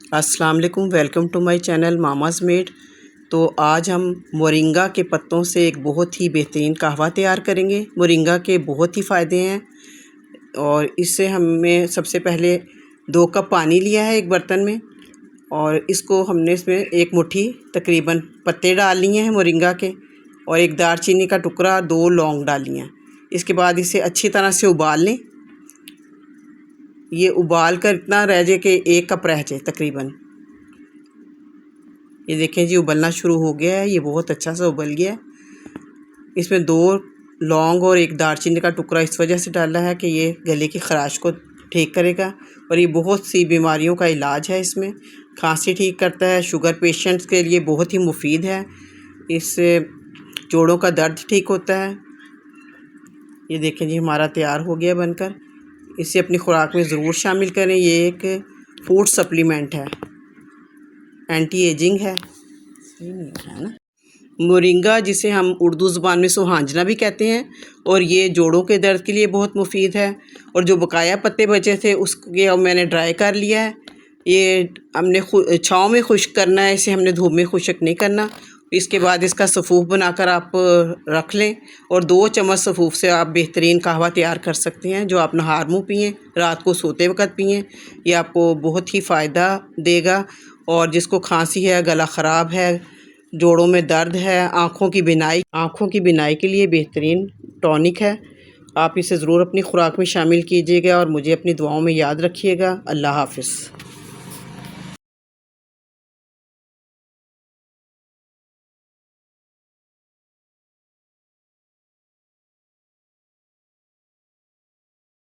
अस्सलाम वालेकुम, welcome to my channel Mama's Made. तो आज हम मोरिंगा के पत्तों से एक बहुत ही बेहतरीन कहवा तैयार करेंगे। मोरिंगा के बहुत ही फ़ायदे हैं और इससे हमें सबसे पहले 2 कप पानी लिया है एक बर्तन में और इसको हमने इसमें एक मुट्ठी तकरीबन पत्ते डाल लिए हैं मोरिंगा के और एक दालचीनी का टुकड़ा, 2 लौंग डाली हैं। इसके बाद इसे अच्छी तरह से उबाल लें। ये उबाल कर इतना रह जाए कि 1 कप रह जाए तकरीबन। ये देखें जी, उबलना शुरू हो गया है। ये बहुत अच्छा सा उबल गया है। इसमें 2 लौंग और एक दालचीनी का टुकड़ा इस वजह से डाला है कि ये गले की ख़राश को ठीक करेगा और ये बहुत सी बीमारियों का इलाज है। इसमें खांसी ठीक करता है, शुगर पेशेंट्स के लिए बहुत ही मुफीद है। इससे जोड़ों का दर्द ठीक होता है। ये देखें जी, हमारा तैयार हो गया बनकर। इसे अपनी खुराक में ज़रूर शामिल करें। ये एक फूड सप्लीमेंट है, एंटी एजिंग है। सही नहीं है ना। मोरिंगा जिसे हम उर्दू ज़ुबान में सुहांजना भी कहते हैं और ये जोड़ों के दर्द के लिए बहुत मुफीद है। और जो बकाया पत्ते बचे थे उसके अब मैंने ड्राई कर लिया है। ये हमने छाँव में खुश्क करना है, इसे हमने धूप में खुश्क नहीं करना। इसके बाद इसका सफ़ूफ बनाकर आप रख लें और 2 चम्मच सफ़ूफ से आप बेहतरीन कहवा तैयार कर सकते हैं, जो आप नहार मुँह पिएँ, रात को सोते वक़्त पिएँ। ये आपको बहुत ही फ़ायदा देगा। और जिसको खांसी है, गला ख़राब है, जोड़ों में दर्द है, आँखों की बिनाई के लिए बेहतरीन टॉनिक है। आप इसे ज़रूर अपनी खुराक में शामिल कीजिएगा और मुझे अपनी दुआओं में याद रखिएगा। अल्लाह हाफ़िज़।